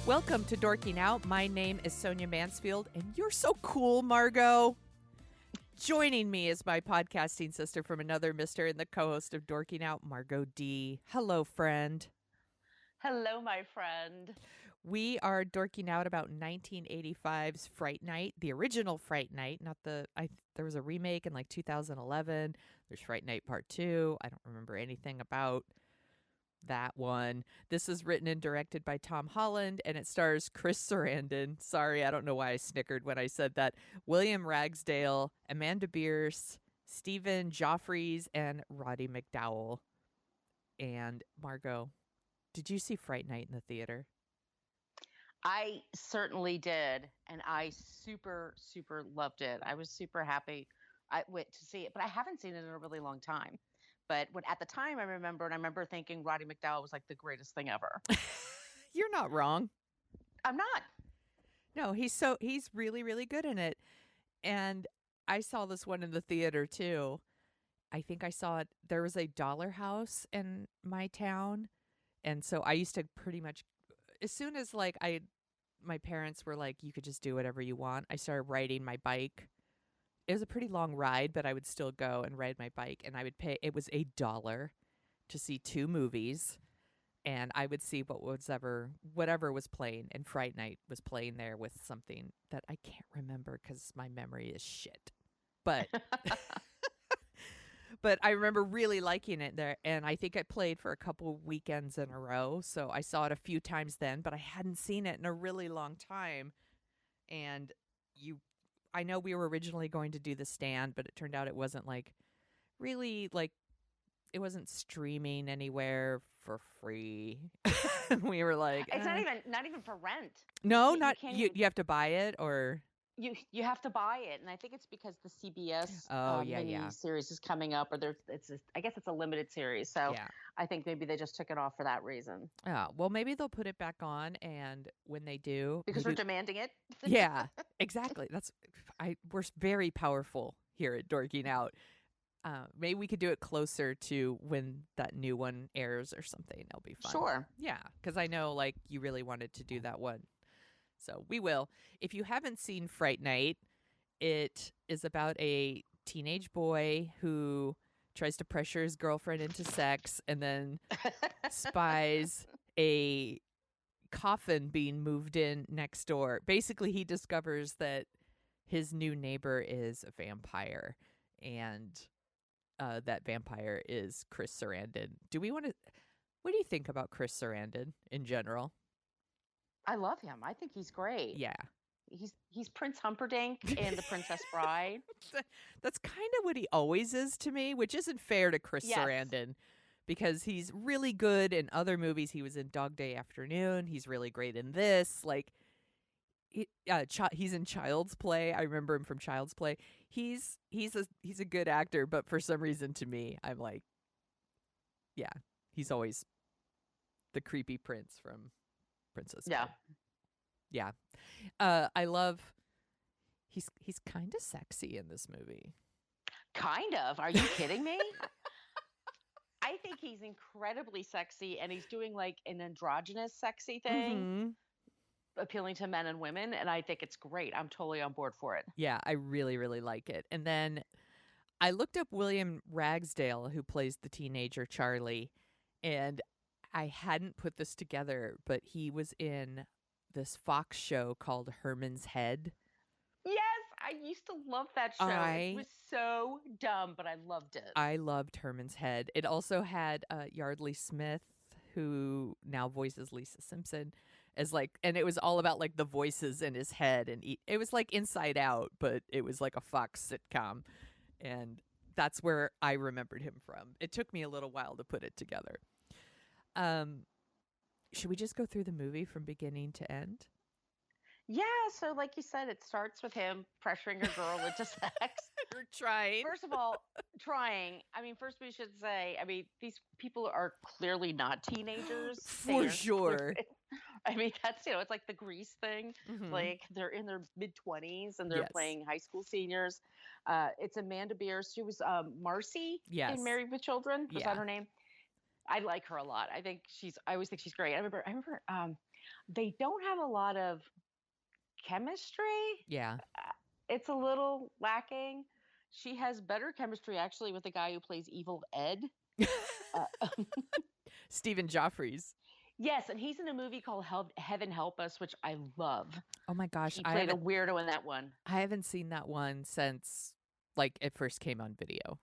Welcome to Dorking Out. My name is Sonia Mansfield, and you're so cool, Margo. Joining me is my podcasting sister from another mister and the co-host of Dorking Out, Margo D. Hello, friend. Hello, my friend. We are dorking out about 1985's Fright Night, the original Fright Night, not there was a remake in like 2011. There's Fright Night Part 2. I don't remember anything about that one. This is written and directed by Tom Holland, and it stars Chris Sarandon. Sorry, I don't know why I snickered when I said that. William Ragsdale, Amanda Bierce, Stephen Joffreys, and Roddy McDowell. And Margo, did you see Fright Night in the theater? I certainly did, and I super loved it. I was super happy I went to see it, but I haven't seen it in a really long time. But at the time I remember thinking Roddy McDowell was like the greatest thing ever. You're not wrong. I'm not. No, he's really, really good in it. And I saw this one in the theater too. I think I saw it. There was a dollar house in my town. And so I used to pretty much, as soon as my parents were like, you could just do whatever you want, I started riding my bike. It was a pretty long ride, but I would still go and ride my bike, and I would pay, it was $1 to see 2 movies, and I would see whatever was playing, and Fright Night was playing there with something that I can't remember because my memory is shit. But but I remember really liking it there, and I think I played for a couple weekends in a row, so I saw it a few times then, but I hadn't seen it in a really long time. And I know we were originally going to do The Stand, but it turned out it wasn't really it wasn't streaming anywhere for free. We were like, It's not even for rent. No, you have to buy it, or you have to buy it, and I think it's because the CBS mini series is coming up, or I guess it's a limited series, so yeah. I think maybe they just took it off for that reason. Well, maybe they'll put it back on, and when they do, because we're demanding it. Yeah, exactly. We're very powerful here at Dorking Out. Maybe we could do it closer to when that new one airs or something. It'll be fun. Sure. Yeah, because I know you really wanted to do that one. So we will. If you haven't seen Fright Night, it is about a teenage boy who tries to pressure his girlfriend into sex and then spies a coffin being moved in next door. Basically, he discovers that his new neighbor is a vampire, and that vampire is Chris Sarandon. What do you think about Chris Sarandon in general? I love him. I think he's great. Yeah. He's Prince Humperdinck in The Princess Bride. That's kind of what he always is to me, which isn't fair to Chris Sarandon, because he's really good in other movies. He was in Dog Day Afternoon. He's really great in this. He's in Child's Play. I remember him from Child's Play. He's a good actor, but for some reason to me, I'm like, yeah, he's always the creepy prince from Princess Bride. Yeah. I love he's kind of sexy in this movie. Kind of? Are you kidding me? I think he's incredibly sexy, and he's doing an androgynous sexy thing, appealing to men and women, and I think it's great. I'm totally on board for it. Yeah, I really, really like it. And then I looked up William Ragsdale, who plays the teenager Charlie, and I hadn't put this together, but he was in this Fox show called Herman's Head. Yes, I used to love that show. It was so dumb, but I loved it. I loved Herman's Head. It also had Yardley Smith, who now voices Lisa Simpson, and it was all about the voices in his head, and it was like Inside Out, but it was like a Fox sitcom, and that's where I remembered him from. It took me a little while to put it together. Should we just go through the movie from beginning to end? Yeah, so like you said, it starts with him pressuring a girl into sex. Or trying. First of all, trying. First we should say, these people are clearly not teenagers. For sure. That's, it's like the Grease thing. Mm-hmm. They're in their mid-20s and they're playing high school seniors. It's Amanda Bierce. She was Marcy in Married with Children. Was that her name? I like her a lot. I always think she's great. I remember They don't have a lot of chemistry. Yeah. It's a little lacking. She has better chemistry actually with the guy who plays Evil Ed. Uh, Stephen Joffrey's. yes, and he's in a movie called Heaven Help Us, which I love. Oh my gosh, He played a weirdo in that one. I haven't seen that one since like it first came on video.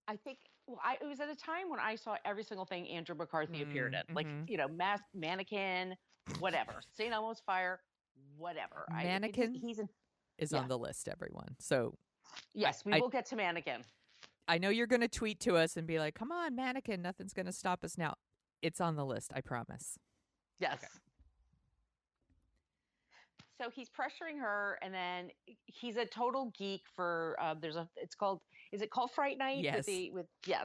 I think well, it was at a time when I saw every single thing Andrew McCarthy appeared in, like Mm-hmm. Mannequin, whatever, St. Elmo's Fire, whatever. Mannequin He's in. is Yeah. on the list, everyone. So Yes, we will get to Mannequin. I know you're going to tweet to us and be like, "Come on, Mannequin, nothing's going to stop us now." It's on the list, I promise. Yes. Okay. So he's pressuring her, and then he's a total geek for. Is it called Fright Night? Yes.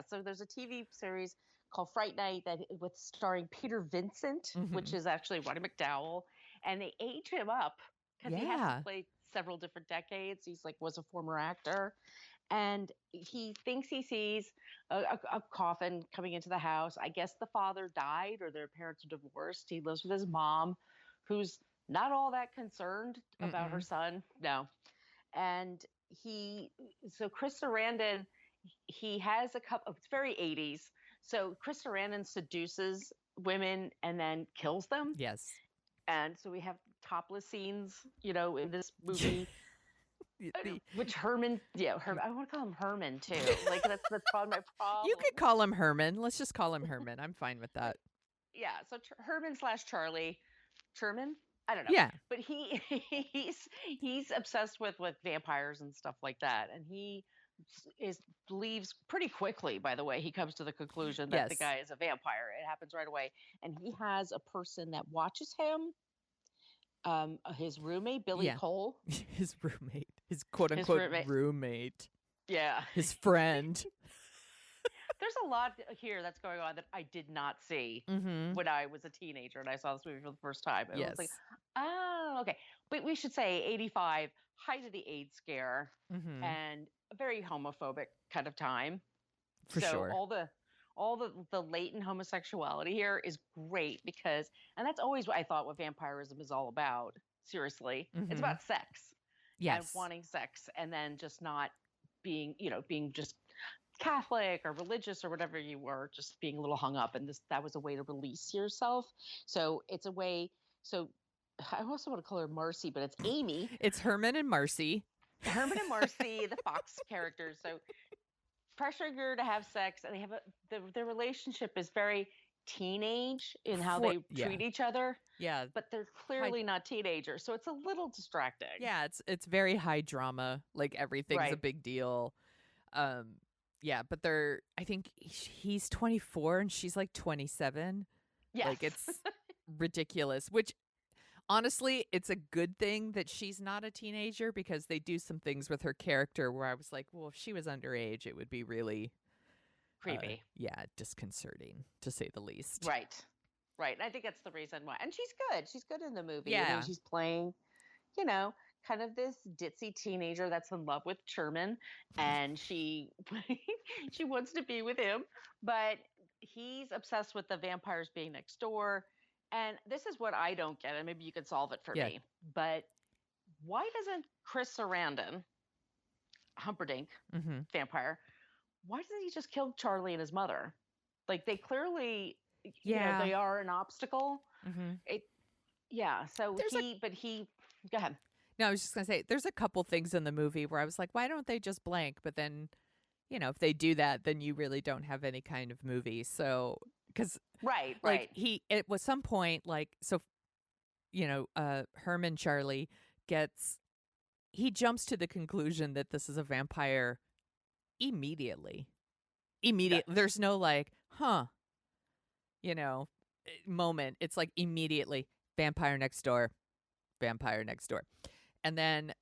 So there's a TV series called Fright Night with starring Peter Vincent, which is actually Roddy McDowell, and they age him up because he has to play several different decades. He's was a former actor, and he thinks he sees a coffin coming into the house. I guess the father died or their parents are divorced. He lives with his mom, who's not all that concerned about her son. No. And Chris Sarandon, he has a couple, it's very 80s. So Chris Sarandon seduces women and then kills them. Yes. And so we have topless scenes, in this movie. Which Herman, I want to call him Herman too. That's probably my problem. You could call him Herman. Let's just call him Herman. I'm fine with that. Yeah. So Herman/Charlie Sherman. I don't know. Yeah. But he's obsessed with vampires and stuff like that, and he believes pretty quickly. By the way, he comes to the conclusion that the guy is a vampire. It happens right away, and he has a person that watches him. His roommate Billy Cole. His roommate. His quote unquote roommate. Yeah. His friend. There's a lot here that's going on that I did not see when I was a teenager and I saw this movie for the first time. It was like, oh, okay. But we should say 85, height of the AIDS scare, and a very homophobic kind of time. For sure. All the latent homosexuality here is great because, and that's always what I thought what vampirism is all about. Seriously. It's about sex. Yes. And wanting sex and then just not being just Catholic or religious or whatever you were, just being a little hung up, and that was a way to release yourself. So it's a way. So I also want to call her Marcy, but it's Amy. It's Herman and Marcy. Herman and Marcy, the Fox characters. So pressuring her to have sex, and they have their relationship is very teenage in how they treat each other. Yeah, but they're clearly not teenagers, so it's a little distracting. Yeah, it's very high drama. Like everything's a big deal. Yeah, but I think he's 24 and she's like 27. Yes. Like it's ridiculous, which honestly, it's a good thing that she's not a teenager because they do some things with her character where I was like, well, if she was underage, it would be really creepy. Disconcerting to say the least. Right. And I think that's the reason why. And she's good. She's good in the movie. Yeah. She's playing, kind of this ditzy teenager that's in love with Sherman, and she wants to be with him, but he's obsessed with the vampires being next door. And this is what I don't get, and maybe you could solve it for me. But why doesn't Chris Sarandon, Humperdinck, vampire, why doesn't he just kill Charlie and his mother? Like they clearly, they are an obstacle. So go ahead. No, I was just going to say, there's a couple things in the movie where I was like, why don't they just blank? But then, if they do that, then you really don't have any kind of movie. So, because he, it was some point, Herman Charlie he jumps to the conclusion that this is a vampire immediately. There's no moment. It's like immediately vampire next door. And then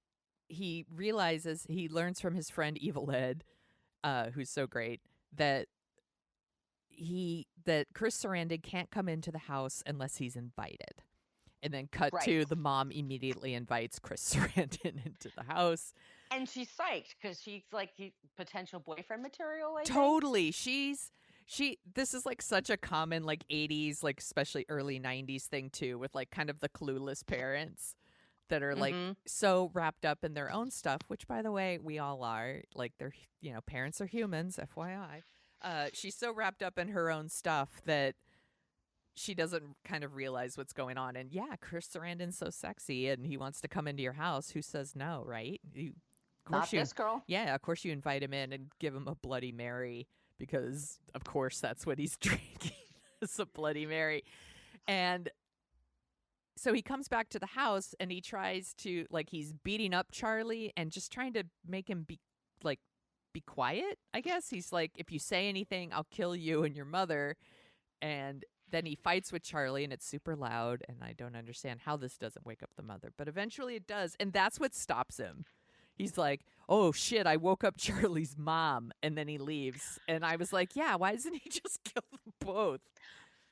he learns from his friend Evil Ed, who's so great, that Chris Sarandon can't come into the house unless he's invited. And then cut to the mom immediately invites Chris Sarandon into the house. And she's psyched because she's like potential boyfriend material. I totally. think. This is like such a common like 80s, like especially early 90s thing too, with like kind of the clueless parents that are like Mm-hmm. so wrapped up in their own stuff, which by the way, we all are. Like they're, parents are humans, FYI. She's so wrapped up in her own stuff that she doesn't kind of realize what's going on. And yeah, Chris Sarandon's so sexy and he wants to come into your house. Who says no, right? Of course Not you, this girl. yeah, of course you invite him in and give him a Bloody Mary because of course that's what he's drinking. It's a Bloody Mary. And so he comes back to the house and he tries to like he's beating up Charlie and just trying to make him like be quiet, I guess. He's like, if you say anything, I'll kill you and your mother. And then he fights with Charlie and it's super loud and I don't understand how this doesn't wake up the mother, but eventually it does, and that's what stops him. He's like, "Oh shit, I woke up Charlie's mom." And then he leaves. And I was like, "Yeah, why doesn't he just kill them both?"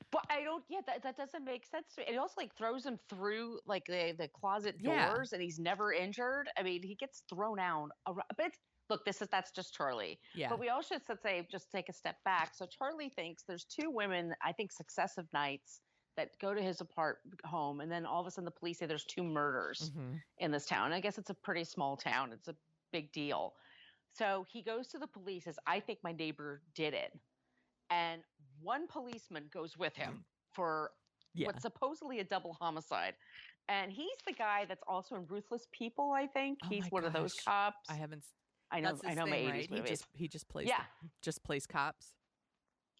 But I don't. Yeah, that doesn't make sense to me. It also like throws him through like the closet Yeah. doors, and he's never injured. I mean, he gets thrown out. But look, that's just Charlie. Yeah. But we also should say just take a step back. So Charlie thinks there's two women. I think successive nights that go to his home, and then all of a sudden the police say there's two murders in this town. I guess it's a pretty small town. It's a big deal. So he goes to the police, says, "I think my neighbor did it." And one policeman goes with him for what's supposedly a double homicide. And he's the guy that's also in Ruthless People, I think. Oh he's my one of those gosh. cops. I haven't. I know. That's his I know my thing, 80s right? movies. He just plays. Yeah, just plays cops.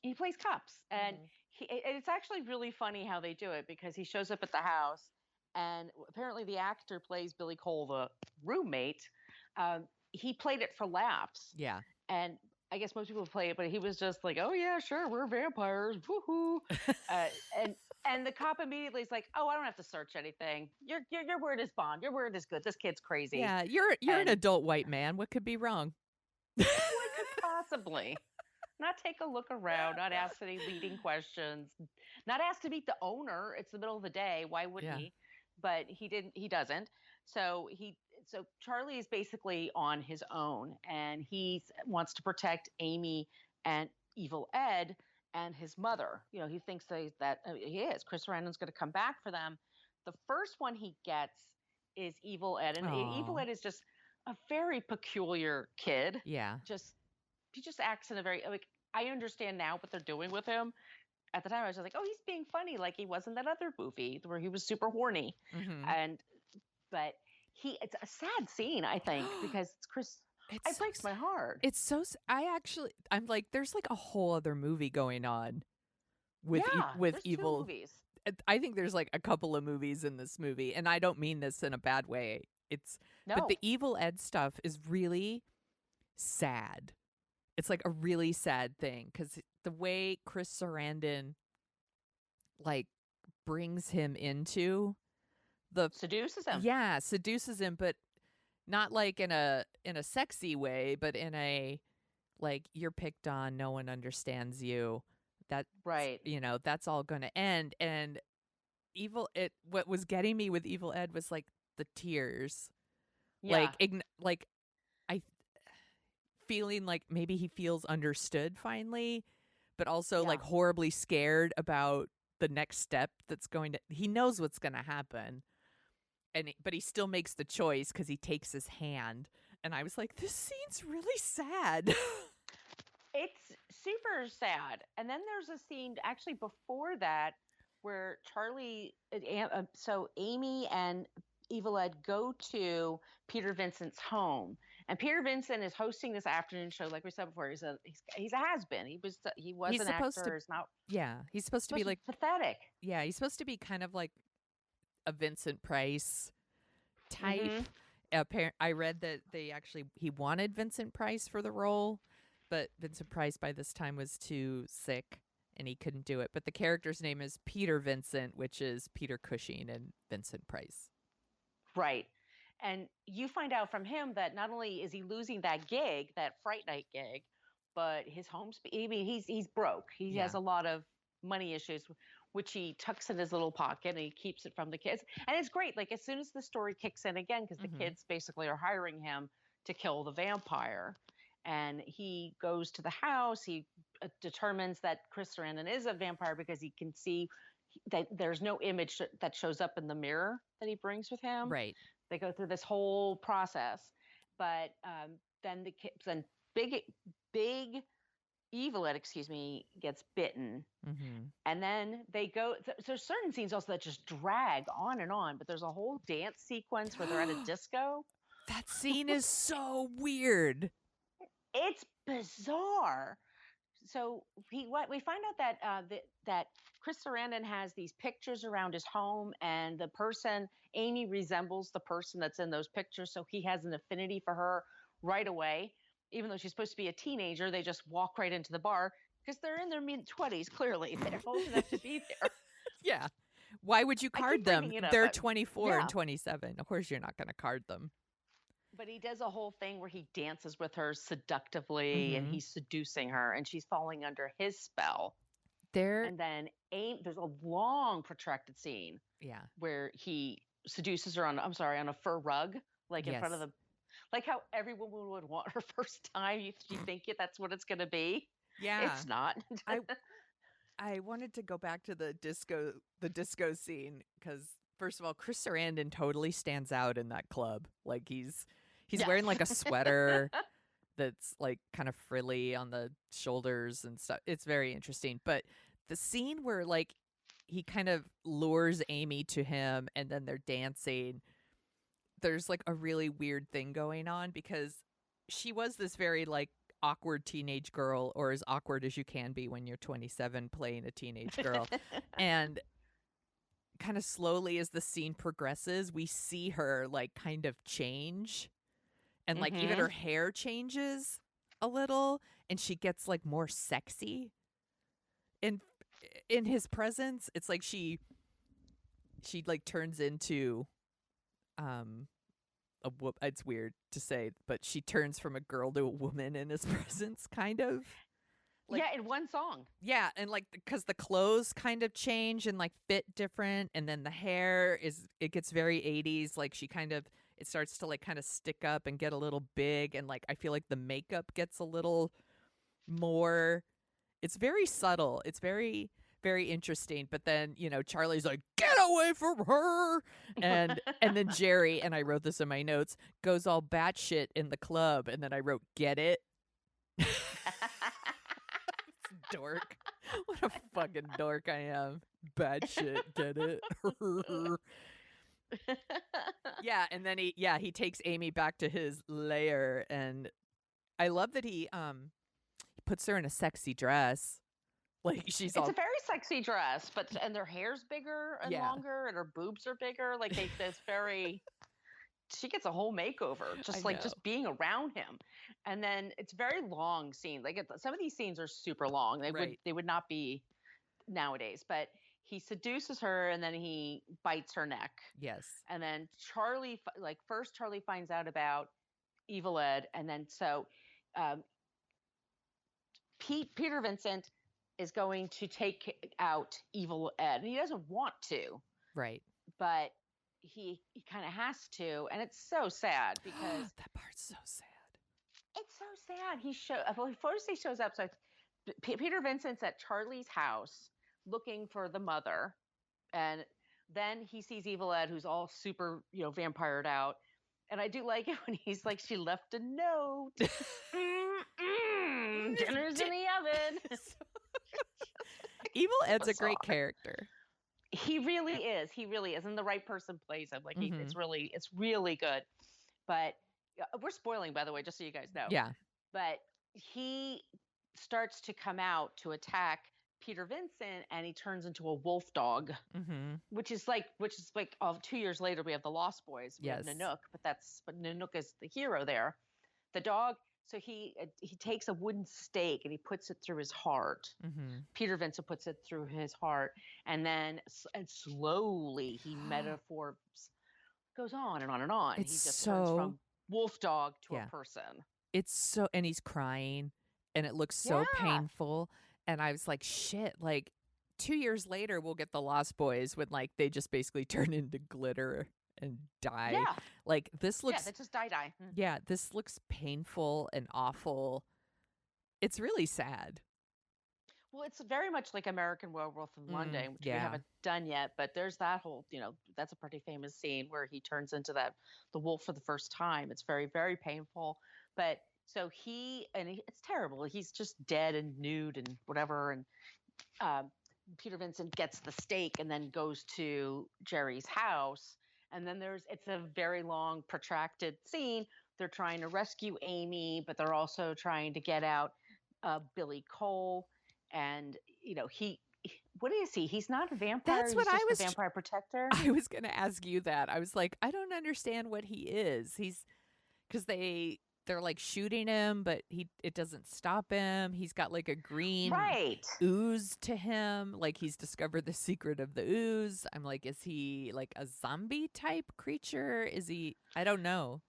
he plays cops, and it's actually really funny how they do it because he shows up at the house, and apparently the actor plays Billy Cole, the roommate. He played it for laughs. Yeah. And I guess most people play it, but he was just like, "Oh yeah, sure, we're vampires, woohoo!" And the cop immediately is like, "Oh, I don't have to search anything. Your word is bond. Your word is good. This kid's crazy." Yeah, you're an adult white man. What could be wrong? What could possibly? Not take a look around, not ask any leading questions, not ask to meet the owner. It's the middle of the day. Why wouldn't he? But he didn't. He doesn't. So Charlie is basically on his own, and he wants to protect Amy and Evil Ed and his mother. You know, he thinks that he is. Chris Sarandon's going to come back for them. The first one he gets is Evil Ed, and Evil Ed is just a very peculiar kid. Yeah. He just acts in a very like. I understand now what they're doing with him. At the time, I was just like, "Oh, he's being funny, like he was in that other movie where he was super horny." But it's a sad scene, I think, because it's Chris. It breaks my heart. It's so. I'm like, there's like a whole other movie going on with Evil. 2 movies. I think there's like a couple of movies in this movie, and I don't mean this in a bad way. But the Evil Ed stuff is really sad. It's like a really sad thing because the way Chris Sarandon like brings him into seduces him. Yeah, seduces him, but not like in a sexy way, but in a like you're picked on, no one understands you. That right. That's all going to end. And what was getting me with Evil Ed was like the tears. Yeah. Like I feeling like maybe he feels understood finally, but also like horribly scared about the next step he knows what's going to happen. But he still makes the choice because he takes his hand. And I was like, this scene's really sad. It's super sad. And then there's a scene actually before that where Amy and Evil Ed go to Peter Vincent's home. And Peter Vincent is hosting this afternoon show, like we said before. He's a has-been. He was an actor. He's supposed to be like pathetic. Yeah, he's supposed to be kind of like a Vincent Price type. I read that he wanted Vincent Price for the role, but Vincent Price by this time was too sick and he couldn't do it. But the character's name is Peter Vincent, which is Peter Cushing and Vincent Price. Right. And you find out from him that not only is he losing that gig, that Fright Night gig, but his he's broke. He has a lot of money issues, which he tucks in his little pocket and he keeps it from the kids. And it's great. Like as soon as the story kicks in again, because the kids basically are hiring him to kill the vampire. And he goes to the house. He determines that Chris Sarandon is a vampire because he can see that there's no image that shows up in the mirror that he brings with him. Right. They go through this whole process, but then then big evil Ed, excuse me, gets bitten. Mm-hmm. And then they go, there's certain scenes also that just drag on and on, but there's a whole dance sequence where they're at a disco. That scene is so weird. It's bizarre. So we find out that Chris Sarandon has these pictures around his home, and the person Amy resembles the person that's in those pictures, so he has an affinity for her right away. Even though she's supposed to be a teenager, they just walk right into the bar because they're in their mid-20s. Clearly, they're old enough to be there. Yeah. Why would you card them? Up, They're 24 and 27. Of course, you're not going to card them. But he does a whole thing where he dances with her seductively, and he's seducing her, and she's falling under his spell. And then there's a long, protracted scene. Yeah. Where he seduces her on a fur rug, like in front of the, like how every woman would want her first time. You think that's what it's going to be. Yeah. It's not. I wanted to go back to the disco scene because, first of all, Chris Sarandon totally stands out in that club. Like he's wearing like a sweater that's like kind of frilly on the shoulders and stuff. It's very interesting. But the scene where like he kind of lures Amy to him and then they're dancing, there's like a really weird thing going on because she was this very like awkward teenage girl, or as awkward as you can be when you're 27 playing a teenage girl. And kind of slowly as the scene progresses, we see her like kind of change. And like even her hair changes a little and she gets like more sexy. And in his presence, it's like she like turns into it's weird to say, but she turns from a girl to a woman in his presence, kind of. Like, yeah, in one song. Yeah, and like because the clothes kind of change and like fit different, and then the hair it gets very 80s. Like it starts to like kind of stick up and get a little big, and like I feel like the makeup gets a little more. It's very subtle. It's very, very interesting. But then, Charlie's like, get away from her. And then Jerry, and I wrote this in my notes, goes all batshit in the club. And then I wrote, get it? Dork. What a fucking dork I am. Batshit, get it? Yeah, and then he takes Amy back to his lair. And I love that he puts her in a sexy dress. Like it's a very sexy dress, and their hair's bigger and longer, and her boobs are bigger. Like she gets a whole makeover just being around him. And then it's very long scene. Like some of these scenes are super long. They would not be nowadays, but he seduces her and then he bites her neck. Yes. And then Charlie finds out about Evil Ed, and then Peter Vincent is going to take out Evil Ed. And he doesn't want to. Right. But he kind of has to. And it's so sad because... that part's so sad. It's so sad. First he shows up. So Peter Vincent's at Charlie's house looking for the mother. And then he sees Evil Ed, who's all super, vampired out. And I do like it when he's like, she left a note. Dinner's in the oven. Evil Ed's a great character. He really is. And the right person plays him. Like it's really good. But we're spoiling, by the way, just so you guys know. Yeah. But he starts to come out to attack Peter Vincent, and he turns into a wolf dog, which is like 2 years later we have the Lost Boys. We have Nanook, but Nanook is the hero there. The dog. So he takes a wooden stake and he puts it through his heart. Peter Vincent puts it through his heart, and then slowly he goes on and on and on. It's he just turns from wolf dog to a person. And he's crying, and it looks so painful. And I was like, shit, like 2 years later, we'll get the Lost Boys when like they just basically turn into glitter and die. Yeah. Like this looks... Yeah, they just die. Yeah, this looks painful and awful. It's really sad. Well, it's very much like American Werewolf in London, which we Yeah. haven't done yet, but there's that whole, that's a pretty famous scene where he turns into the wolf for the first time. It's very, very painful. But so it's terrible. He's just dead and nude and whatever. And um, Peter Vincent gets the stake and then goes to Jerry's house. And then it's a very long, protracted scene. They're trying to rescue Amy, but they're also trying to get out Billy Cole. And, what is he? He's not a vampire. That's what He's just the vampire protector. I was going to ask you that. I was like, I don't understand what he is. Because they're like shooting him, but it doesn't stop him. He's got like a green Right. ooze to him. Like he's discovered the secret of the ooze. I'm like, is he like a zombie type creature? Is he? I don't know.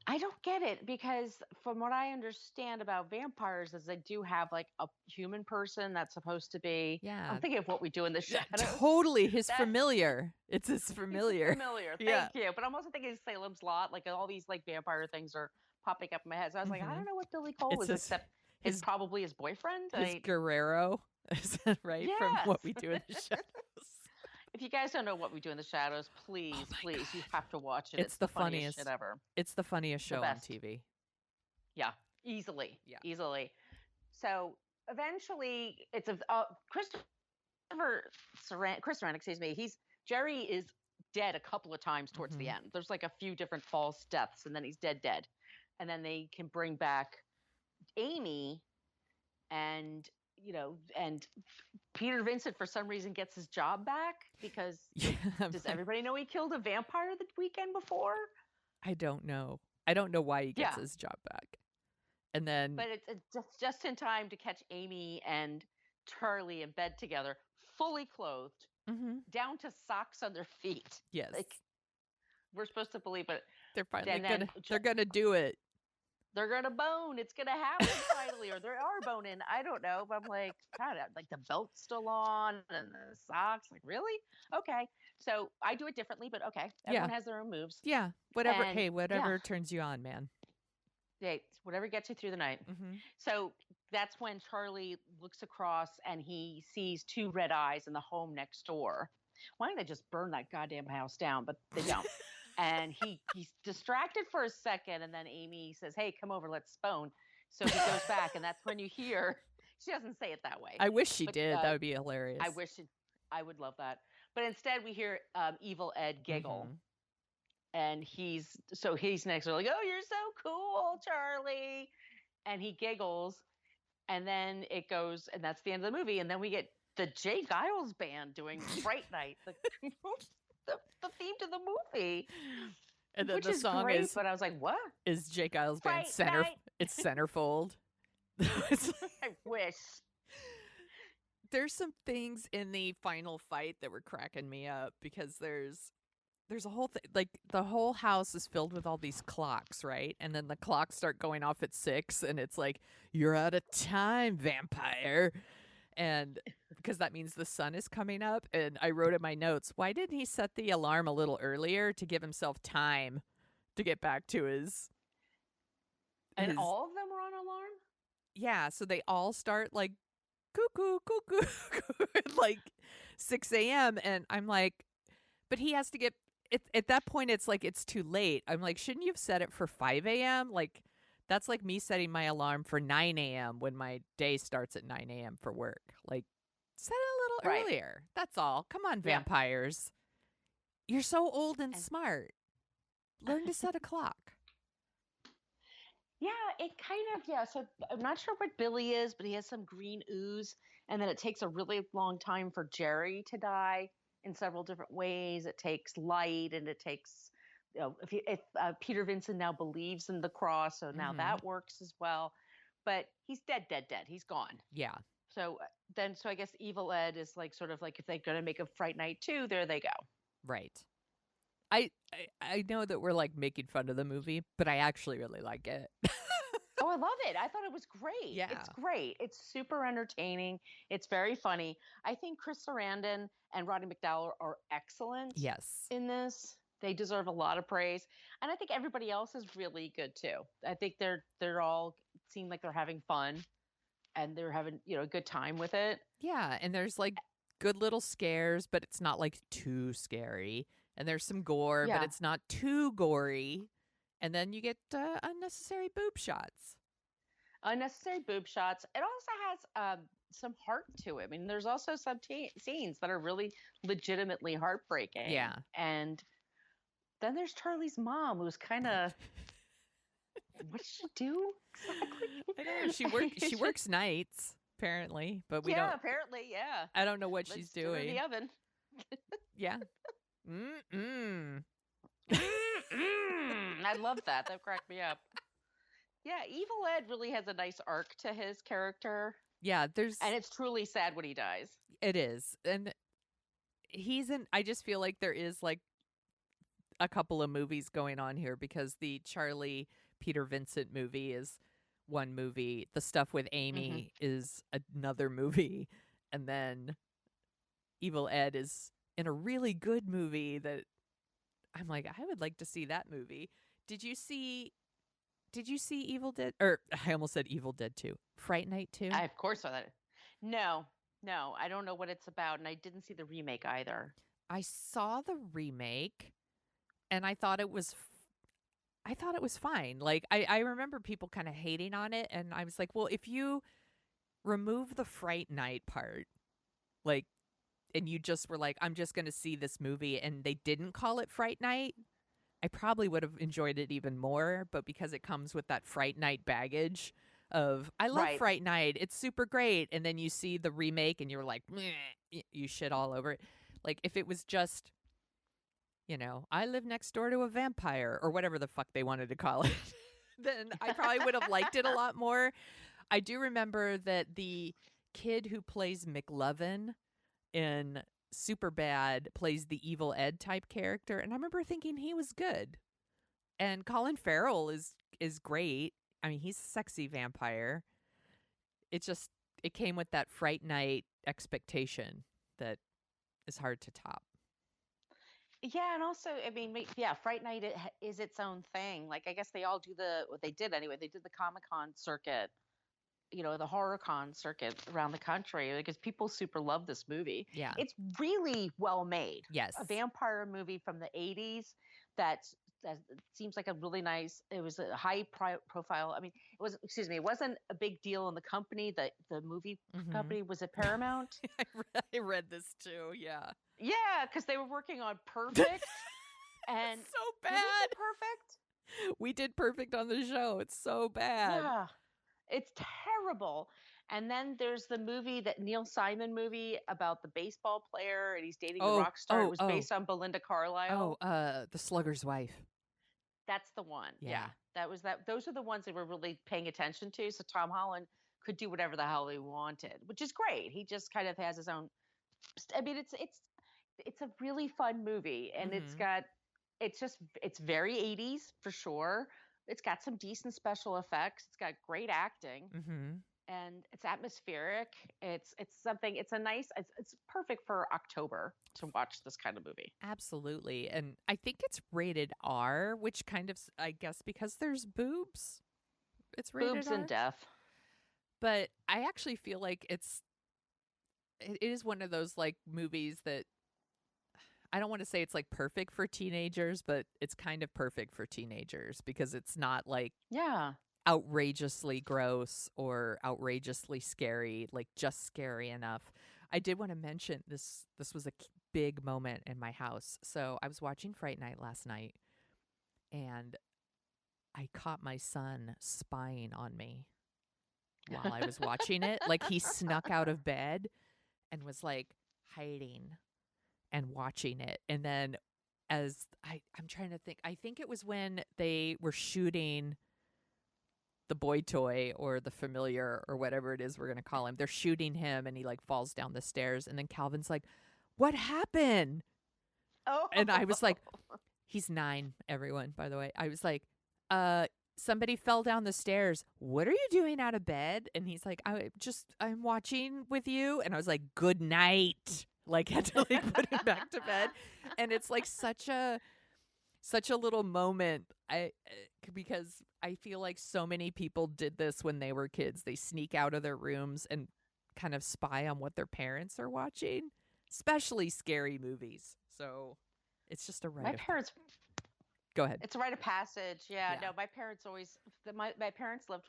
I don't get it because from what I understand about vampires is they do have like a human person that's supposed to be. Yeah. I'm thinking of What We Do in the Shadows. Totally his familiar. It's his familiar. Familiar. Thank you. But I'm also thinking Salem's Lot. Like all these like vampire things are popping up in my head. So I was like, I don't know what Billy Cole is except his probably his boyfriend. His Guerrero. Is that right? Yes. From What We Do in the Shadows. If you guys don't know What We Do in the Shadows, please, please, you have to watch it. It's the funniest shit ever. It's the funniest show on TV. Yeah, easily. Yeah. Easily. So eventually, it's Chris Sarandon, excuse me. Jerry is dead a couple of times towards the end. There's like a few different false deaths, and then he's dead. And then they can bring back Amy, and Peter Vincent for some reason gets his job back because does everybody know he killed a vampire the weekend before? I don't know. I don't know why he gets his job back. And then, but it's just in time to catch Amy and Charlie in bed together, fully clothed, down to socks on their feet. Yes, like we're supposed to believe it. They're finally they're gonna do it. They're gonna bone. It's gonna happen finally, or they are boning. I don't know, but I'm like, God, like the belt's still on and the socks. Like, really? Okay. So I do it differently, but okay. Everyone has their own moves. Yeah. Whatever. Hey, whatever turns you on, man. Yeah, whatever gets you through the night. So that's when Charlie looks across and he sees two red eyes in the home next door. Why don't they just burn that goddamn house down? But they don't. And he's distracted for a second, and then Amy says, "Hey, come over, let's spone." So he goes back, and that's when you hear. She doesn't say it that way. I wish she did. That would be hilarious. I would love that. But instead, we hear Evil Ed giggle, and he's next. They're like, "Oh, you're so cool, Charlie," and he giggles, and then it goes, and that's the end of the movie. And then we get the Jay Giles band doing "Fright Night." The theme to the movie, and then which the is song great, is. But I was like, "What is Jake Giles band center? Night. It's centerfold." I wish. There's some things in the final fight that were cracking me up because there's a whole thing, like the whole house is filled with all these clocks, right? And then the clocks start going off at 6, and it's like, "You're out of time, vampire." And because that means the sun is coming up. And I wrote in my notes, why didn't he set the alarm a little earlier to give himself time to get back to his. And all of them were on alarm? Yeah. So they all start like cuckoo, cuckoo, at like 6 a.m. And I'm like, but he has to get it at that point. It's like, it's too late. I'm like, shouldn't you have set it for 5 a.m.? Like, that's like me setting my alarm for 9 a.m. when my day starts at 9 a.m. for work. Like, set it a little earlier. That's all. Come on, vampires. You're so old and smart. Learn to set a clock. Yeah, it kind of, so I'm not sure what Billy is, but he has some green ooze. And then it takes a really long time for Jerry to die in several different ways. It takes light, and it takes... if Peter Vincent now believes in the cross, so now that works as well. But he's dead. He's gone. Yeah. So I guess Evil Ed is like sort of like if they're going to make a Fright Night 2, there they go. Right. I know that we're like making fun of the movie, but I actually really like it. Oh, I love it. I thought it was great. Yeah. It's great. It's super entertaining. It's very funny. I think Chris Sarandon and Roddy McDowall are excellent. Yes. In this. They deserve a lot of praise. And I think everybody else is really good too. I think they're all seem like they're having fun. and they're having, a good time with it. Yeah, and there's like good little scares, but it's not like too scary. And there's some gore, but Yeah. it's not too gory. And then you get unnecessary boob shots. Unnecessary boob shots. It also has some heart to it. I mean, there's also some scenes that are really legitimately heartbreaking. Yeah. And then there's Charlie's mom, who's kind of, what did she do exactly? I don't know. She works nights apparently, but we Yeah, don't. apparently, yeah. I don't know what Let's she's put her in doing. the oven. Yeah. Mm-mm. I love that. That cracked me up. Yeah, Evil Ed really has a nice arc to his character. Yeah, And it's truly sad when he dies. it is. And I just feel like there is like a couple of movies going on here because the Charlie Peter Vincent movie is one movie. The stuff with Amy is another movie. And then Evil Ed is in a really good movie that I'm like, I would like to see that movie. Did you see Evil Dead? Or I almost said Evil Dead 2. Fright Night 2? I, of course, saw that. No, I don't know what it's about, and I didn't see the remake either. I saw the remake, and I thought it was fine. Like I remember people kind of hating on it, and I was like, well, if you remove the Fright Night part, like, and you just were like, I'm just going to see this movie, and they didn't call it Fright Night, I probably would have enjoyed it even more. But because it comes with that Fright Night baggage of, I love Fright Night, it's super great, and then you see the remake, and you're like, meh, you shit all over it. Like, if it was just, I live next door to a vampire, or whatever the fuck they wanted to call it, then I probably would have liked it a lot more. I do remember that the kid who plays McLovin in Superbad plays the Evil Ed type character, and I remember thinking he was good. And Colin Farrell is great. I mean, he's a sexy vampire. It came with that Fright Night expectation that is hard to top. Yeah, and also, I mean, Fright Night is its own thing. Like, I guess they all do what they did anyway. They did the Comic-Con circuit, the horror con circuit around the country because people super love this movie. Yeah. It's really well made. Yes. A vampire movie from the 80s that seems like a really nice, it was a high profile. I mean, it wasn't a big deal in the company that the movie company was at Paramount. I read this too. Yeah. Yeah, because they were working on Perfect. And so bad. Perfect. We did Perfect on the show. It's so bad. Yeah. It's terrible. And then there's the movie, that Neil Simon movie about the baseball player and he's dating a rock star. It was based on Belinda Carlisle. The Slugger's Wife. That's the one. Yeah. That was that. Those are the ones they were really paying attention to. So Tom Holland could do whatever the hell he wanted, which is great. He just kind of has his own. I mean, it's a really fun movie, and it's very 80s for sure. It's got some decent special effects. It's got great acting, and it's atmospheric. It's perfect for October to watch this kind of movie. Absolutely. And I think it's rated R, which kind of, I guess, because there's boobs, it's rated boobs R. and death. But I actually feel like it is one of those like movies that I don't want to say it's like perfect for teenagers, but it's kind of perfect for teenagers because it's not like outrageously gross or outrageously scary, like just scary enough. I did want to mention this was a big moment in my house. So I was watching Fright Night last night and I caught my son spying on me while I was watching it. Like he snuck out of bed and was like hiding and watching it. And then as I'm trying to think, I think it was when they were shooting the boy toy or the familiar or whatever it is we're going to call him. They're shooting him and he like falls down the stairs. And then Calvin's like, what happened? Oh. And I was like, he's 9, everyone, by the way. I was like, somebody fell down the stairs. What are you doing out of bed? And he's like, I'm watching with you. And I was like, good night. Like, had to like put him back to bed. And it's like such a such a little moment. Because I feel like so many people did this when they were kids. They sneak out of their rooms and kind of spy on what their parents are watching, especially scary movies. So it's just a My rite of parents, Go ahead. it's a rite of passage. Yeah, Yeah. no, my parents always, my parents loved,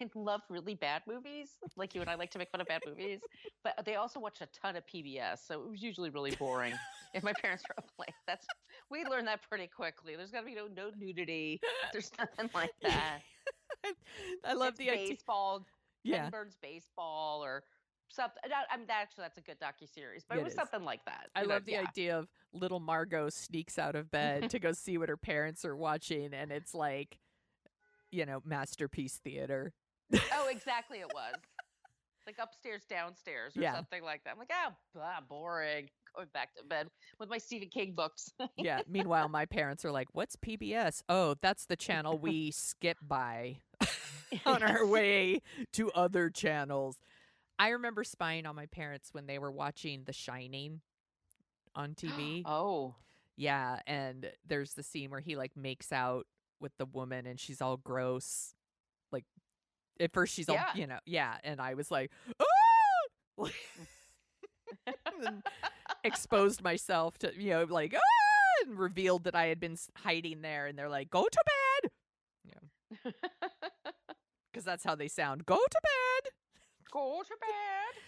they loved really bad movies. Like you and I like to make fun of bad movies, but they also watched a ton of PBS. So it was usually really boring. If my parents were like, we learned that pretty quickly. There's got to be no nudity. There's nothing like that. I love It's the idea. baseball, Ken Yeah, Burns baseball or something. I mean, actually, that's a good docuseries, but it it was is. something like that. I You know, love the yeah. idea of little Margo sneaks out of bed to go see what her parents are watching, and it's like, masterpiece theater. Oh, exactly. It was like upstairs, downstairs, or Yeah. something like that. I'm like, boring. Going back to bed with my Stephen King books. Yeah. Meanwhile, my parents are like, "What's PBS? Oh, that's the channel we skip by on our Yes. way to other channels." I remember spying on my parents when they were watching The Shining on TV. Oh, Yeah, and there's the scene where he like makes out with the woman and she's all gross. Like at first she's all, yeah. yeah, and I was like, "Ah!" Like, and exposed myself to, like, "Ah!" and revealed that I had been hiding there, and they're like, "Go to bed." Yeah. Cuz that's how they sound. Go to bed. Go to bed.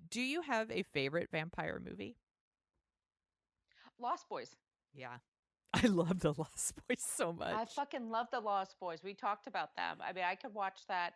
Do you have a favorite vampire movie? Lost Boys. Yeah. I love The Lost Boys so much. I fucking love the Lost Boys. We talked about them. I mean, I could watch that.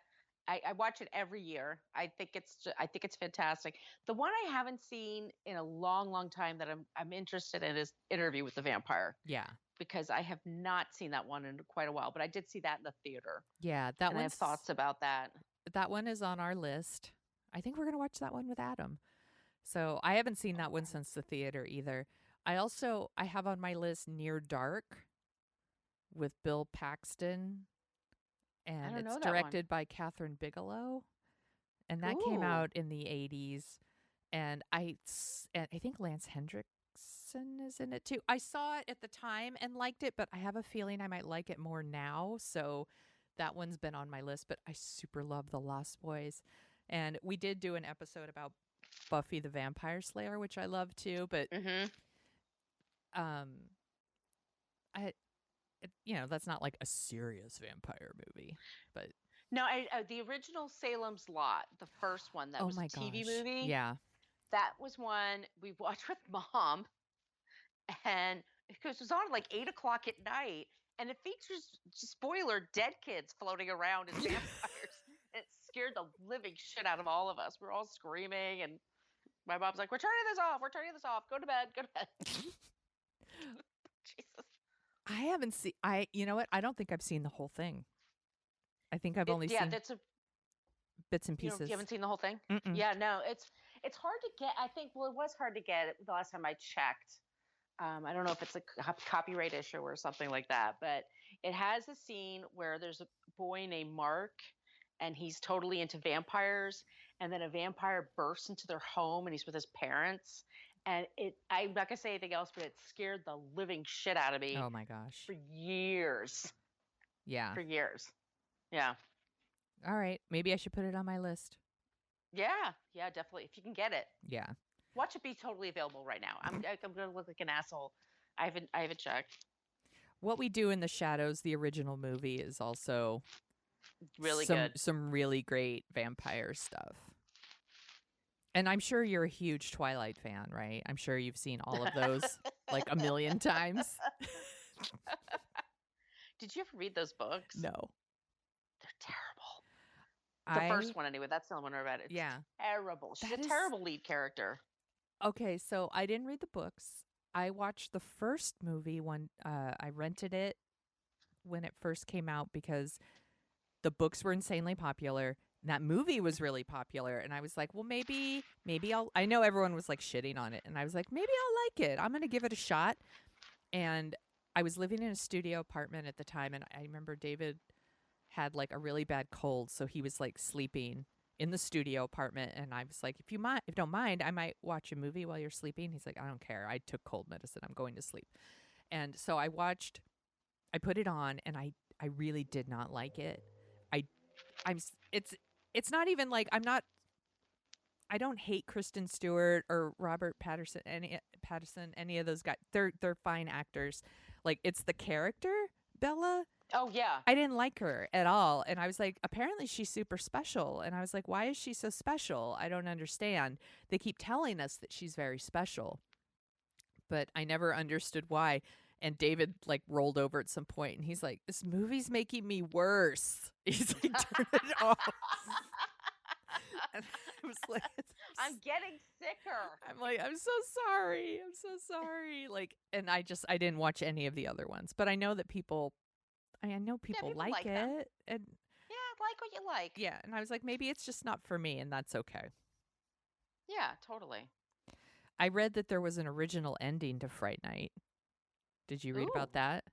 I watch it every year. I think it's fantastic. The one I haven't seen in a long, long time that I'm interested in is Interview with the Vampire, Yeah. because I have not seen that one in quite a while. But I did see that in the theater, Yeah, that and I have one's thoughts about that. that one is on our list. I think we're going to watch that one with Adam. So, I haven't seen that one since the theater either. I have on my list Near Dark with Bill Paxton, I and don't it's know that one. directed by Catherine Bigelow, and that came Ooh, out in the 80s. And I think Lance Hendrickson is in it too. I saw it at the time and liked it, but I have a feeling I might like it more now. So that one's been on my list, but I super love The Lost Boys. And we did do an episode about Buffy the Vampire Slayer, which I love too, but mm-hmm. um that's not like a serious vampire movie. But No, the original Salem's Lot, the first one that oh was a my TV gosh. movie. Yeah. That was one we watched with Mom, and because it was on at like 8 o'clock at night, and it features, spoiler, dead kids floating around as vampires. And it scared the living shit out of all of us. We were all screaming, and my mom's like, "We're turning this off. We're turning this off. Go to bed. Go to bed." Jesus. I haven't seen you know what? I don't think I've seen the whole thing. I think I've only seen That's a bits and you know pieces. you haven't seen the whole thing. Mm-mm. Yeah, no, it's hard to get. I think it was hard to get it the last time I checked. I don't know if it's a copyright issue or something like that, but it has a scene where there's a boy named Mark, and he's totally into vampires, and then a vampire bursts into their home, and he's with his parents, and I'm not gonna say anything else, but it scared the living shit out of me Oh my gosh. for years. Yeah. For years. Yeah. All right. Maybe I should put it on my list. Yeah. Yeah, definitely. If you can get it. Yeah. Watch it be totally available right now. I'm gonna look like an asshole. I haven't checked. What We Do in the Shadows, the original movie, is also Really some good. some really great vampire stuff. And I'm sure you're a huge Twilight fan, right? I'm sure you've seen all of those like a million times. Did you ever read those books? No. They're terrible. The first one, anyway. That's the only one I read. It's terrible. She's a terrible lead character. Okay, so I didn't read the books. I watched the first movie when I rented it when it first came out because the books were insanely popular. And that movie was really popular, and I was like, well, maybe I know everyone was like shitting on it, and I was like, maybe I'll like it. I'm going to give it a shot. And I was living in a studio apartment at the time, and I remember David had like a really bad cold, so he was like sleeping in the studio apartment, and I was like, if you don't mind, I might watch a movie while you're sleeping. He's like, I don't care. I took cold medicine. I'm going to sleep. And so I watched I put it on and I really did not like it. I it's not even like I don't hate Kristen Stewart or Robert Patterson, any of those guys. They're fine actors. Like it's the character, Bella. Oh yeah. I didn't like her at all. And I was like, apparently she's super special. And I was like, why is she so special? I don't understand. They keep telling us that she's very special, but I never understood why. And David like rolled over at some point and he's like, this movie's making me worse. He's like, turn it off. And I was like, I'm getting sicker. I'm like, I'm so sorry. I'm so sorry. Like, and I didn't watch any of the other ones, but I know that people People like like them. it. And Yeah, like what you like. yeah. And I was like, maybe it's just not for me. And that's okay. Yeah, totally. I read that there was an original ending to Fright Night. Did you read Ooh. about that?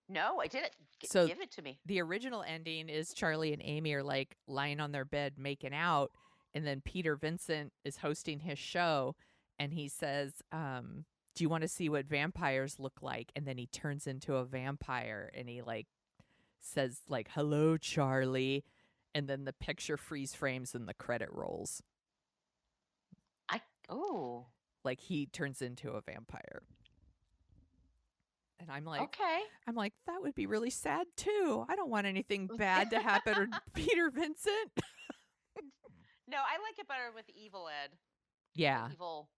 No, I didn't. So Give it to me. the original ending is Charlie and Amy are like lying on their bed making out, and then Peter Vincent is hosting his show, and he says, "Do you want to see what vampires look like?" And then he turns into a vampire, and he like says like, "Hello, Charlie," and then the picture freeze frames and the credit rolls. Oh. Like he turns into a vampire. And I'm like, Okay. that would be really sad too. I don't want anything bad to happen to Peter Vincent. No, I like it better with Evil Ed. Yeah. Evil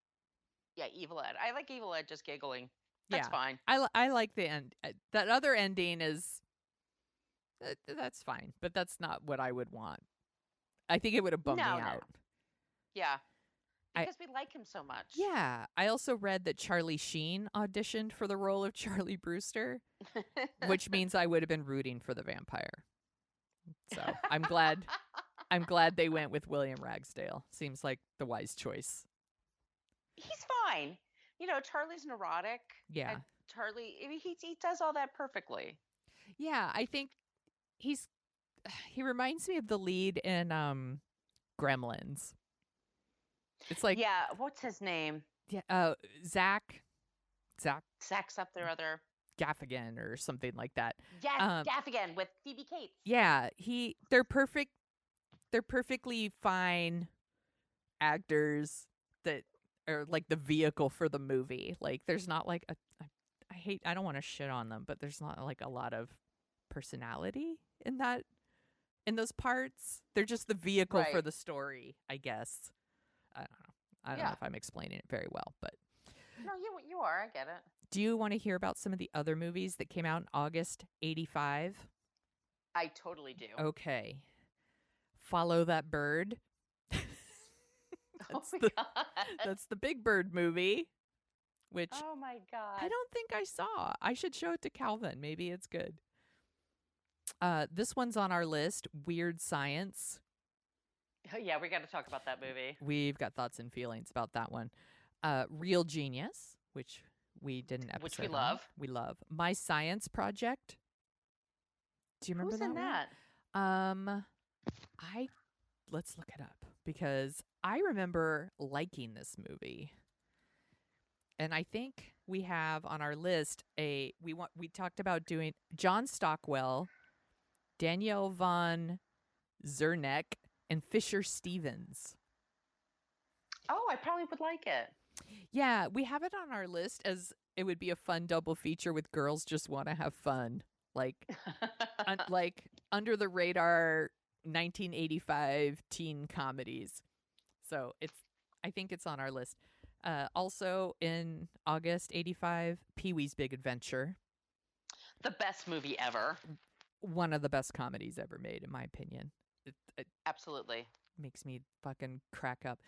Ed. I like Evil Ed just giggling. That's Yeah. fine. I like the end. That other ending is that's fine, but that's not what I would want. I think it would have bummed me out. Yeah. Because we like him so much. Yeah. I also read that Charlie Sheen auditioned for the role of Charlie Brewster, which means I would have been rooting for the vampire. So I'm glad they went with William Ragsdale. Seems like the wise choice. He's fine. You know, Charlie's neurotic. Yeah. And Charlie, I mean, he does all that perfectly. Yeah, I think he reminds me of the lead in Gremlins. It's like, yeah, what's his name? Yeah, Zach Zach's up there, other Gaffigan or something like that. Yes, Gaffigan with Phoebe Cates. Yeah, they're perfect. They're perfectly fine actors that are like the vehicle for the movie. Like, there's not like I don't want to shit on them, but there's not like a lot of personality in those parts. They're just the vehicle for the story, I guess. I don't know. I don't know if I'm explaining it very well, but no, you are. I get it. Do you want to hear about some of the other movies that came out in August '85? I totally do. Okay. Follow That Bird. Oh my God. That's the Big Bird movie, which oh my God. I don't think I saw. I should show it to Calvin. Maybe it's good. This one's on our list, Weird Science. Oh, yeah, we got to talk about that movie. We've got thoughts and feelings about that one. Real Genius, which we did an episode Which we on. love. We love. My Science Project. Do you remember Who's that in one? that? Let's look it up because I remember liking this movie. And I think we have on our list we talked about doing John Stockwell, Danielle von Zerneck, and Fisher Stevens. Oh, I probably would like it. Yeah, we have it on our list as it would be a fun double feature with girls just want to have fun. Like like under the radar 1985 teen comedies. So I think it's on our list. Also in August '85, Pee-wee's Big Adventure. The best movie ever. One of the best comedies ever made, in my opinion. It Absolutely. makes me fucking crack up.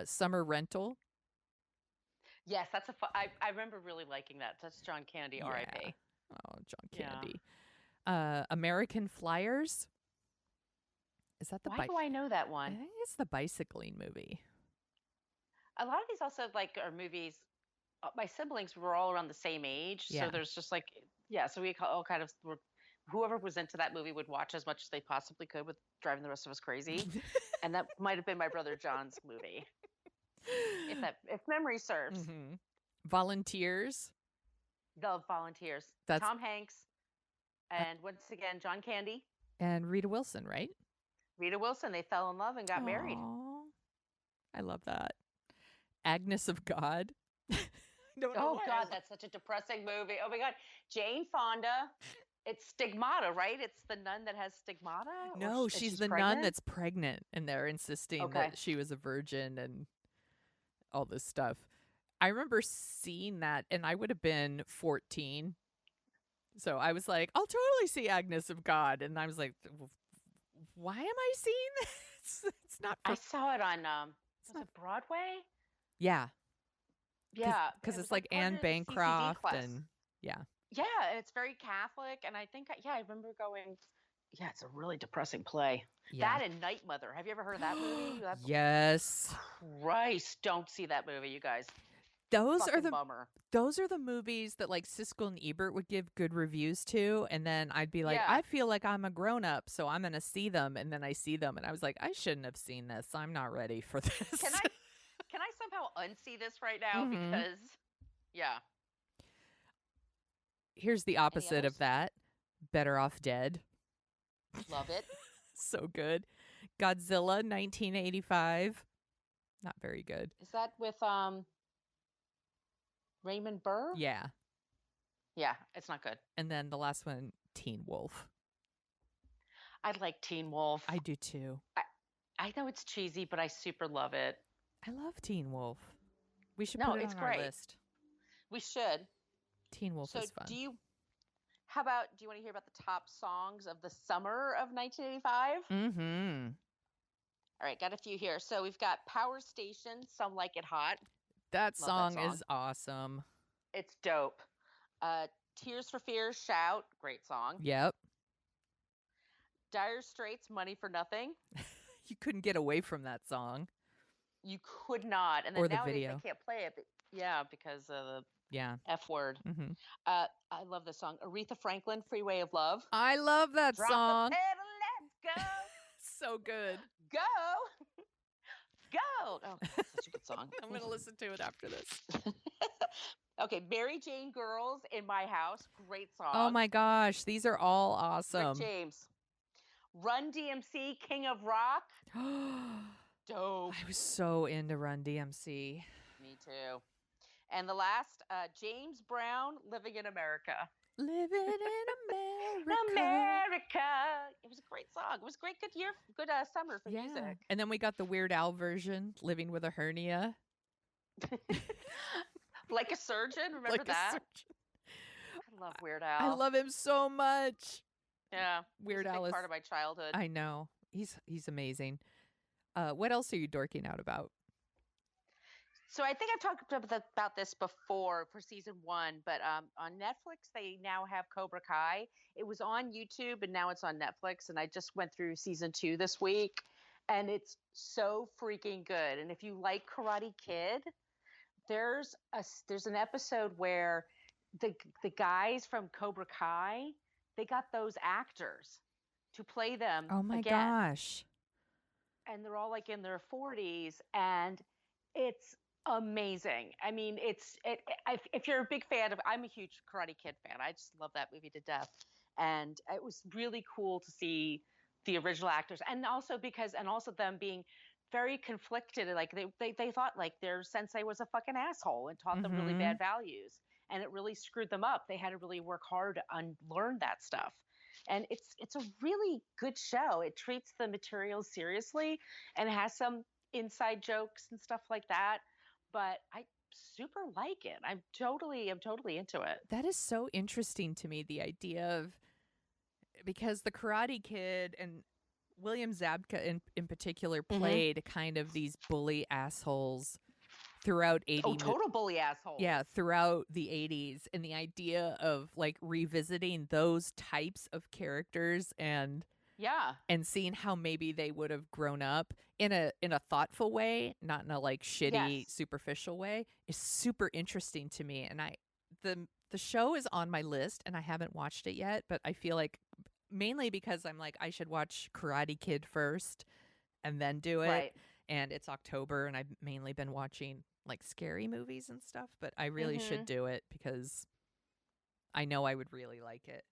Summer Rental. Yes, that's I remember really liking that. That's John Candy, Yeah. R.I.P. Oh, John Candy. American Flyers. Is that the Why do I know that one? I think it's the bicycling movie. A lot of these also are movies. My siblings were all around the same age, Yeah. so there's just so we all kind of were. Whoever was into that movie would watch as much as they possibly could with driving the rest of us crazy, and that might have been my brother John's movie, if memory serves. Mm-hmm. Volunteers. The Volunteers. That's Tom Hanks. Uh, And once again, John Candy, and Rita Wilson, right? Rita Wilson, they fell in love and got married. Oh, I love that. Agnes of God. I don't know Oh why. God, that's such a depressing movie. Oh my God, Jane Fonda. It's stigmata, right? It's the nun that has stigmata, No, and she's she's the nun pregnant. that's pregnant, and they're insisting Okay. that she was a virgin and all this stuff. I remember seeing that, and I would have been 14. So I was like, I'll totally see Agnes of God. And I was like, why am I seeing this? It's not I for, saw it on it's was not, it Broadway? yeah. Yeah, Because it it's was like like part Anne of the CCD Bancroft class. and yeah. Yeah, and it's very Catholic, and I think I remember going. Yeah, it's a really depressing play. Yeah. That and Night Mother. Have you ever heard of that movie? Yes. Christ, don't see that movie, you guys. Those are Fucking the bummer. those are the movies that like Siskel and Ebert would give good reviews to, and then I'd be like, Yeah. I feel like I'm a grown up, so I'm gonna see them, and then I see them, and I was like, I shouldn't have seen this. I'm not ready for this. Can I somehow unsee this right now? hmm Because yeah. Here's the Any opposite of others? that. Better Off Dead. Love it. So good. Godzilla 1985. Not very good. Is that with Raymond Burr? Yeah. Yeah, it's not good. And then the last one, Teen Wolf. I like Teen Wolf. I do too. I know it's cheesy, but I super love it. I love Teen Wolf. We should No, put it it's on our great. list. We should. Teen Wolf So is fun. do you want to hear about the top songs of the summer of 1985? Mm-hmm. All right, got a few here. So we've got Power Station, Some Like It Hot. That Love that song song. is awesome. It's dope. Tears for Fears, Shout, great song. Yep. Dire Straits, Money for Nothing. You couldn't get away from that song. You could not. And then Or the nowadays video. they can't play it. But yeah, because of the Yeah. F word. Mm-hmm. I love this song. Aretha Franklin, Freeway of Love. I love that Drop song. the pedal, let's go. So good. Go. Go. Oh, that's such a good song. I'm going to listen to it after this. Okay, Mary Jane Girls, In My House. Great song. Oh my gosh. These are all awesome. Rick James. Run DMC, King of Rock. Dope. I was so into Run DMC. Me too. And the last, James Brown, Living in America. Living in America. America. It was a great song. It was a great, good year, good summer for music. And then we got the Weird Al version, Living with a Hernia. Like a Surgeon, remember Like that? I love Weird Al. I love him so much. Yeah, Weird Al Al is is part of my childhood. I know. He's amazing. What else are you dorking out about? So I think I've talked about this before for season 1, but on Netflix they now have Cobra Kai. It was on YouTube and now it's on Netflix, and I just went through season 2 this week, and it's so freaking good. And if you like Karate Kid, there's an episode where the guys from Cobra Kai, they got those actors to play them Oh my again. gosh. And they're all like in their 40s, and it's amazing. I mean, if you're a big fan of, I'm a huge Karate Kid fan. I just love that movie to death. And it was really cool to see the original actors, and also them being very conflicted. Like they thought like their sensei was a fucking asshole and taught them really bad values, and it really screwed them up. They had to really work hard to unlearn that stuff. And it's a really good show. It treats the material seriously and has some inside jokes and stuff like that. But I super like it. I'm totally into it. That is so interesting to me, the idea of, because the Karate Kid and William Zabka in particular played kind of these bully assholes throughout 80s. Oh, total bully asshole. Yeah, throughout the 80s, and the idea of like revisiting those types of characters and seeing how maybe they would have grown up in a thoughtful way, not in a like shitty superficial way, is super interesting to me. And the show is on my list and I haven't watched it yet, but I feel like mainly because I'm like, I should watch Karate Kid first and then do it. Right. And it's October and I've mainly been watching like scary movies and stuff, but I really should do it because I know I would really like it.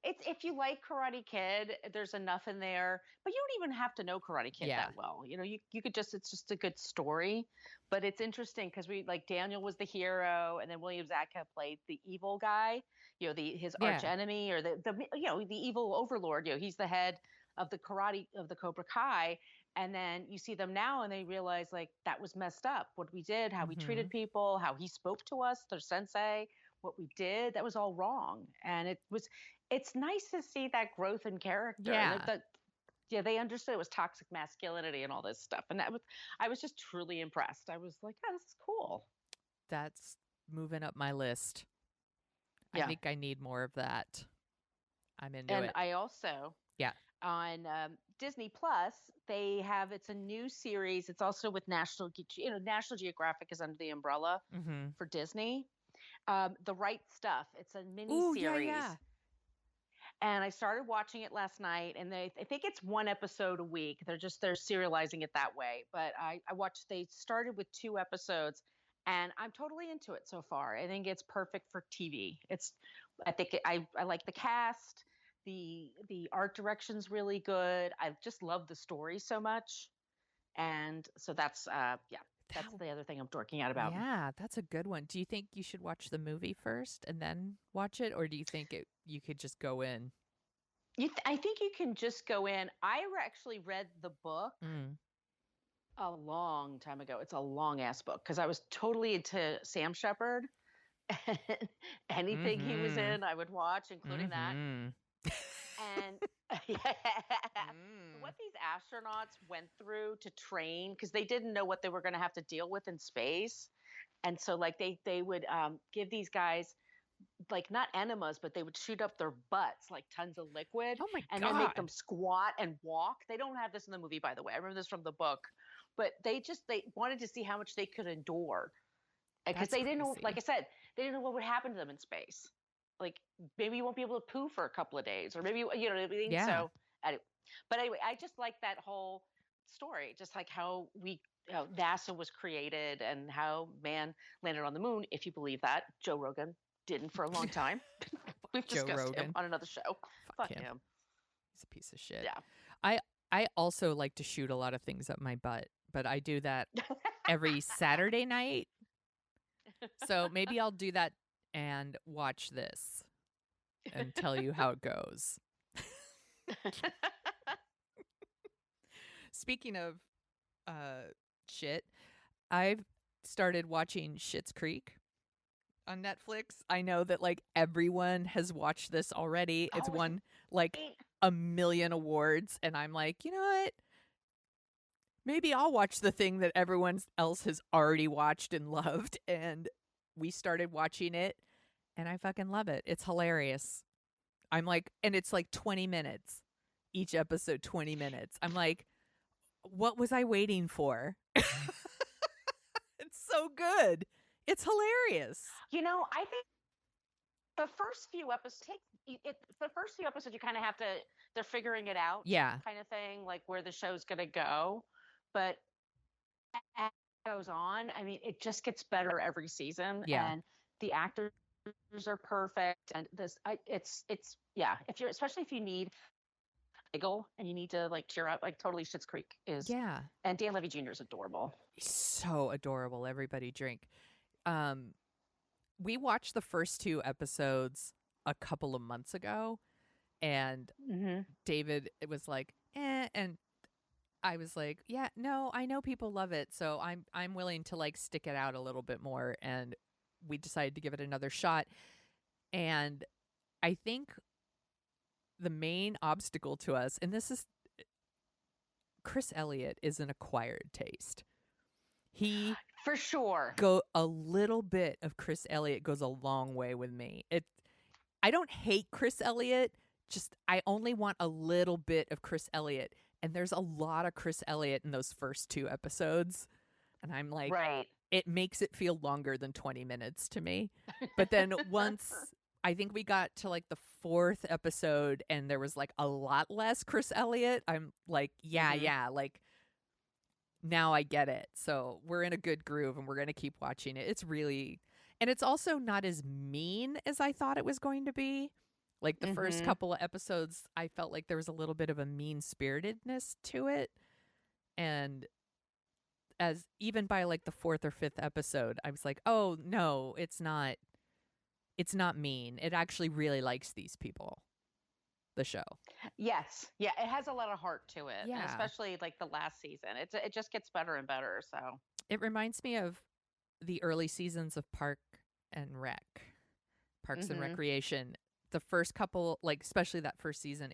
It's if you like Karate Kid, there's enough in there, but you don't even have to know Karate Kid Yeah. that well. You could just it's just a good story. But it's interesting because we like Daniel was the hero, and then William Zabka played the evil guy. The his arch Yeah. enemy or the evil overlord. He's the head of the karate of the Cobra Kai, and then you see them now, and they realize like that was messed up. What we did, how we treated Mhm. people, how he spoke to us, their sensei, what we did, that was all wrong. And it's nice to see that growth in character and Yeah. yeah, they understood it was toxic masculinity and all this stuff. And I was just truly impressed. I was like, oh, this is cool. That's moving up my list. I Yeah. think I need more of that. I'm into And it. I also, Yeah. on Disney Plus, it's a new series. It's also with National Geographic is under the umbrella Mhm. for Disney. The Right Stuff. It's a mini Ooh, yeah, series. yeah. And I started watching it last night, and I think it's one episode a week. They're serializing it that way. But I watched. They started with 2 episodes, and I'm totally into it so far. I think it's perfect for TV. I like the cast. The art direction's really good. I just love the story so much, and so that's That the other thing I'm dorking out about. Yeah, that's a good one. Do you think you should watch the movie first and then watch it, or do you think you could just go in? I think you can just go in. Actually read the book Mm. a long time ago. It's a long ass book because I was totally into Sam Shepard. And anything he was Mhm. in, I would watch, including that. Mhm. And Mm. what these astronauts went through to train, because they didn't know what they were going to have to deal with in space. And so, like, they would give these guys like not enemas, but they would shoot up their butts like tons of liquid Oh my and then make them god. squat and walk. They don't have this in the movie, by the way. I remember this from the book, but they wanted to see how much they could endure because That's they didn't know, like crazy. I said, they didn't know what would happen to them in space. Like maybe you won't be able to poo for a couple of days, or maybe you know what I mean. Yeah. So, but anyway, I just like that whole story, just like how NASA was created and how man landed on the moon. If you believe that, Joe Rogan didn't for a long time. We've Joe discussed him Rogan. on another show. Fuck Fuck him. him. He's a piece of shit. Yeah. I I also like to shoot a lot of things up my butt, but I do that every Saturday night. So maybe I'll do that and watch this and tell you how it goes. Speaking of shit, I've started watching Schitt's Creek on Netflix. I know that like everyone has watched this already. It's Oh, it's won like great. a million awards, and I'm like, you know what? Maybe I'll watch the thing that everyone else has already watched and loved. And we started watching it, and I fucking love it. It's hilarious. I'm like, and it's like 20 minutes. Each episode, 20 minutes. I'm like, what was I waiting for? It's so good. It's hilarious. I think the first few episodes the first few episodes you kind of have to they're figuring it out Yeah. kind of thing, like where the show's going to go. But as it goes on, I mean, it just gets better every season, Yeah. and the actors are perfect. And it's yeah. If you're especially if you need giggle and you need to like cheer up, like totally Schitt's Creek is, Yeah. and Dan Levy Jr. is adorable. He's so adorable. Everybody drink. Um, we watched the first 2 episodes a couple of months ago, and Mm-hmm. David it was like, and I was like, yeah, no, I know people love it, so I'm willing to like stick it out a little bit more, and we decided to give it another shot. And I think the main obstacle to us, and this is Chris Elliott is an acquired taste. He For sure. go a little bit of Chris Elliott goes a long way with me. I don't hate Chris Elliott, just I only want a little bit of Chris Elliott. And there's a lot of Chris Elliott in those first 2 episodes. And I'm like, Right. it makes it feel longer than 20 minutes to me. But then once I think we got to like the 4th episode and there was like a lot less Chris Elliott, I'm like, Mm-hmm. yeah, like now I get it. So we're in a good groove and we're going to keep watching it. It's really, and it's also not as mean as I thought it was going to be. Like the first Mhm. couple of episodes, I felt like there was a little bit of a mean-spiritedness to it. And as even by like the fourth or fifth episode, I was like, oh no, it's not mean. It actually really likes these people, the show. Yes. Yeah, it has a lot of heart to it, and Yeah. especially like the last season. It just gets better and better, so. It reminds me of the early seasons of Parks and Mhm. Recreation. The first couple, like especially that first season,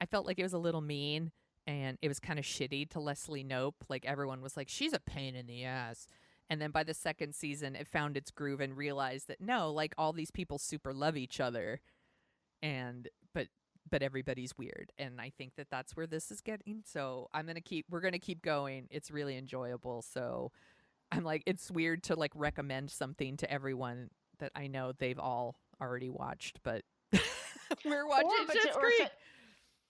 I felt like it was a little mean and it was kind of shitty to Leslie Nope. Like everyone was like, she's a pain in the ass. And then by the second season, it found its groove and realized that no, like all these people super love each other, and but everybody's weird. And I think that that's where this is getting. So we're gonna keep going. It's really enjoyable. So I'm like, it's weird to like recommend something to everyone that I know they've all already watched, but we're Or watching but Schitt's or so, Creek.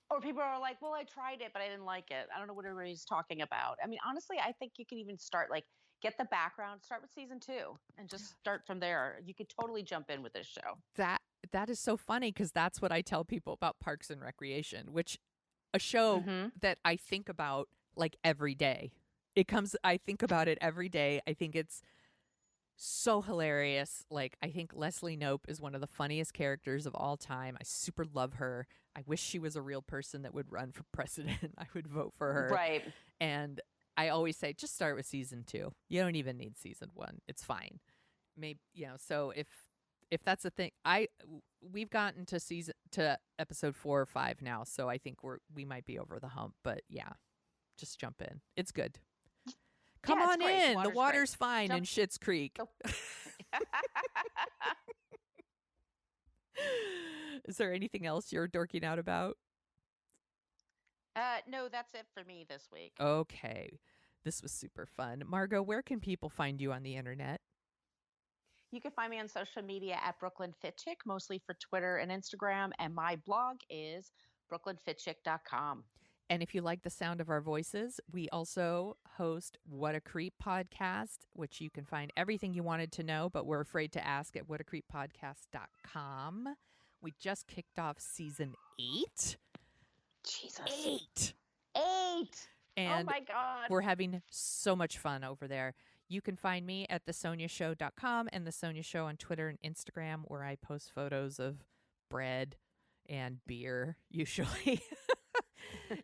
or people are like, "Well, I tried it, but I didn't like it." I don't know what everybody's talking about. I mean, honestly, I think you can even start like get the background, start with season 2 and just start from there. You could totally jump in with this show. That that is so funny because that's what I tell people about Parks and Recreation, which a show Mhm. that I think about like every day. I think about it every day. I think it's so hilarious. Like, I think Leslie Nope is one of the funniest characters of all time. I super love her. I wish she was a real person that would run for president. I would vote for her. Right. And I always say, just start with season 2. You don't even need season 1. It's fine. Maybe, so if that's a thing, we've gotten to episode 4 or 5 now, so I think we might be over the hump, but yeah, just jump in. It's good. Come Yeah, it's on great. The in. The water's great. water's fine in Jump. Schitt's Creek. The Is there anything else you're dorking out about? no, that's it for me this week. Okay. This was super fun. Margo, where can people find you on the internet? You can find me on social media at Brooklyn Fit Chick, mostly for Twitter and Instagram, and my blog is brooklynfitchick.com. And if you like the sound of our voices, we also host What a Creep podcast, which you can find everything you wanted to know, but we're afraid to ask at whatacreeppodcast.com. We just kicked off season 8. Jesus. 8. 8. And oh my God. we're having so much fun over there. You can find me at thesoniashow.com and The Sonia Show on Twitter and Instagram, where I post photos of bread and beer, usually.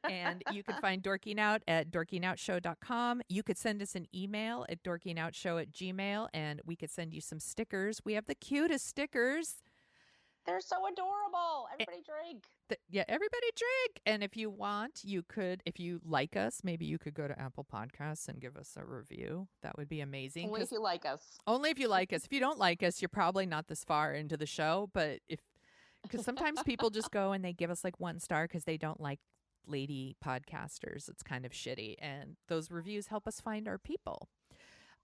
And you can find Dorking Out at dorkingoutshow.com. You could send us an email at dorkingoutshow@gmail.com, and we could send you some stickers. We have the cutest stickers. They're so adorable. Everybody drink. Yeah, everybody drink. And if you want, you could, if you like us, maybe you could go to Apple Podcasts and give us a review. That would be amazing. Only if you like us. Only if you like us. If you don't like us, you're probably not this far into the show. But because sometimes people just go and they give us like 1 star because they don't like lady podcasters. It's kind of shitty. And those reviews help us find our people.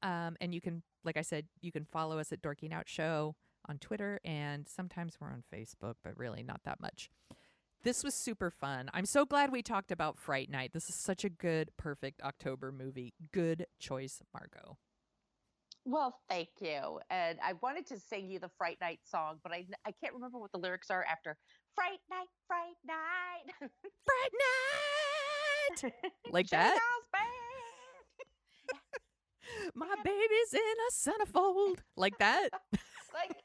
And you can, like I said, you can follow us at Dorking Out Show on Twitter, and sometimes we're on Facebook, but really not that much. This was super fun. I'm so glad we talked about Fright Night. This is such a good, perfect October movie. Good choice, Margo. Well, thank you. And I wanted to sing you the Fright Night song, but I can't remember what the lyrics are after Fright Night, Fright Night. Fright Night! Like that? My baby's in a centerfold. Like that? Like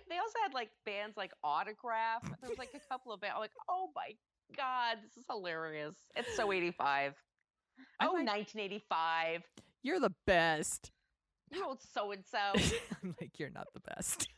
they also had like bands like Autograph. There was like a couple of bands. I'm like, oh my God, this is hilarious. It's so 85. 1985. You're the best. You old so and so. I'm like, you're not the best.